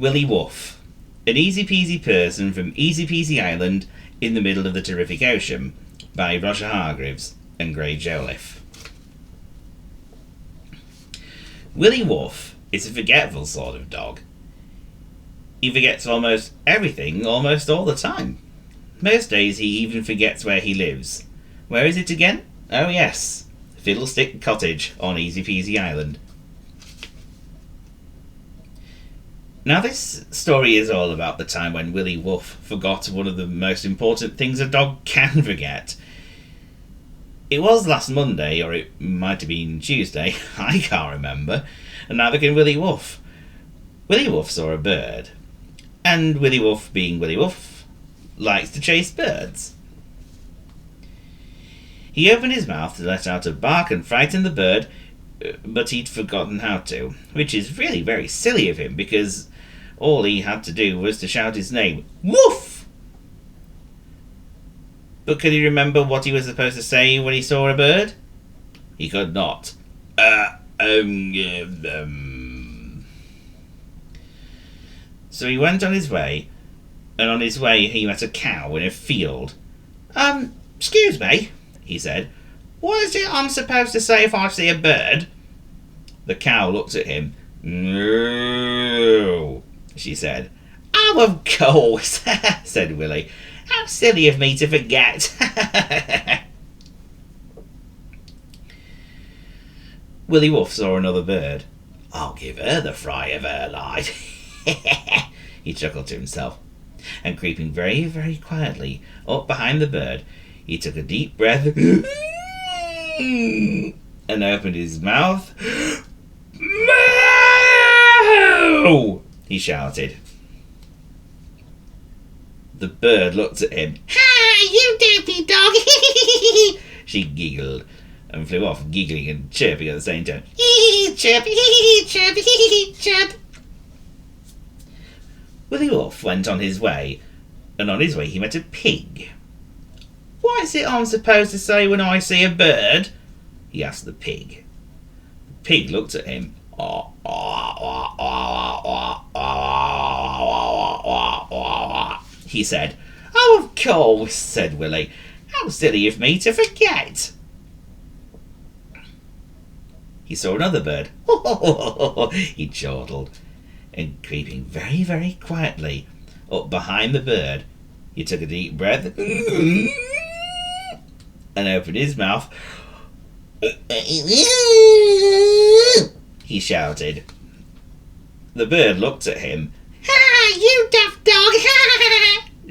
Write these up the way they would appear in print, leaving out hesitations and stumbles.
Willie Woof, an easy-peasy person from Easy-Peasy Island in the middle of the terrific ocean, by Roger Hargreaves and Gray Joliffe. Willie Woof is a forgetful sort of dog. He forgets almost everything almost all the time. Most days he even forgets where he lives. Where is it again? Oh yes, Fiddlestick Cottage on Easy-Peasy Island. Now this story is all about the time when Willie Woof forgot one of the most important things a dog can forget. It was last Monday, or it might have been Tuesday, I can't remember, and neither can Willie Woof. Willie Woof saw a bird, and Willie Woof, being Willie Woof, likes to chase birds. He opened his mouth to let out a bark and frighten the bird, but he'd forgotten how to, which is really very silly of him, because all he had to do was to shout his name, Woof! But could he remember what he was supposed to say when he saw a bird? He could not. So he went on his way, and on his way he met a cow in a field. Excuse me, he said. What is it I'm supposed to say if I see a bird? The cow looked at him. No, she said. Oh, of course, said Willie. How silly of me to forget. Willie Woof saw another bird. I'll give her the fry of her life. He chuckled to himself, and creeping very, very quietly up behind the bird, he took a deep breath and opened his mouth. Moo! He shouted. The bird looked at him. Ha! You dirty dog! She giggled and flew off, giggling and chirping at the same time. Chirp, chirp, chirp. Willie Woof went on his way, and on his way he met a pig. What is it I'm supposed to say when I see a bird? He asked the pig. The pig looked at him. He said. Oh, of course, said Willie. How silly of me to forget. He saw another bird. He chortled, and creeping very, very quietly up behind the bird, he took a deep breath and opened his mouth. He shouted. The bird looked at him. Ha! You daft dog!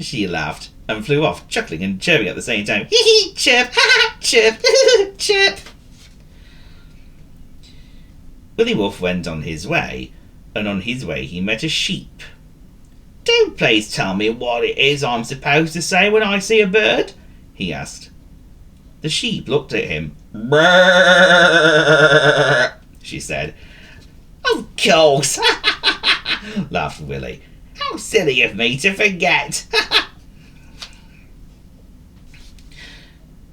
She laughed and flew off, chuckling and chirping at the same time. Chirp! Chirp! Chirp! Willie Woof went on his way, and on his way he met a sheep. Do please tell me what it is I'm supposed to say when I see a bird? He asked. The sheep looked at him. Brrr, she said. Of course, laughed Willie. How silly of me to forget.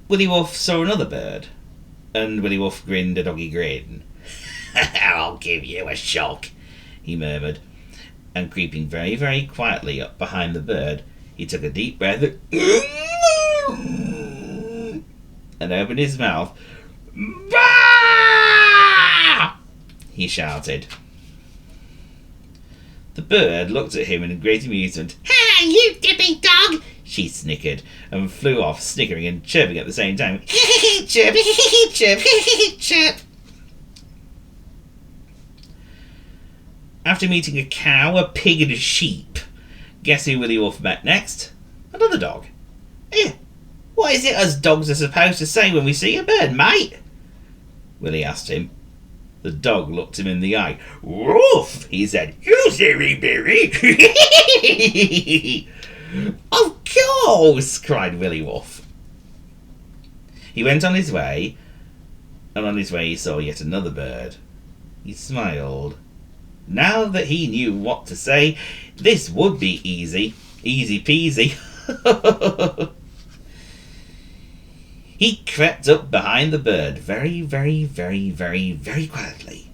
Willie Woof saw another bird, and Willie Woof grinned a doggy grin. I'll give you a shock, he murmured, and creeping very, very quietly up behind the bird, he took a deep breath and opened his mouth. Bah! He shouted. The bird looked at him in great amusement. Ha! You dippy dog! She snickered and flew off, snickering and chirping at the same time. Chirp, chirp, chirp. After meeting a cow, a pig and a sheep, guess who Willie Woof met next? Another dog. Here, what is it us dogs are supposed to say when we see a bird, mate? Willie asked him. The dog looked him in the eye. Woof, he said. You silly berry. Of course, cried Willie Woof. He went on his way, and on his way he saw yet another bird. He smiled. Now that he knew what to say, this would be easy. Easy peasy. He crept up behind the bird very, very, very, very, very quietly.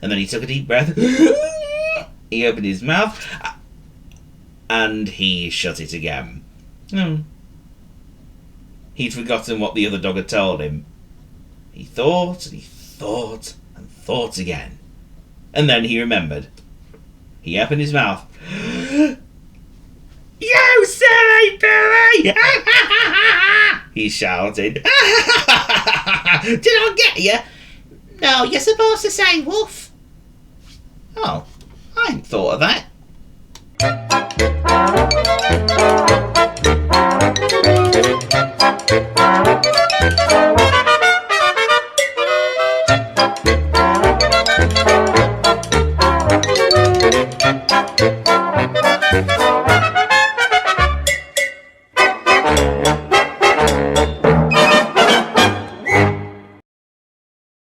And then he took a deep breath He opened his mouth and he shut it again. He'd forgotten what the other dog had told him. He thought and he thought and thought again. And then he remembered. He opened his mouth. "You silly Billy!" he shouted. "Did I get you?" "No, you're supposed to say woof." "Oh, I hadn't thought of that."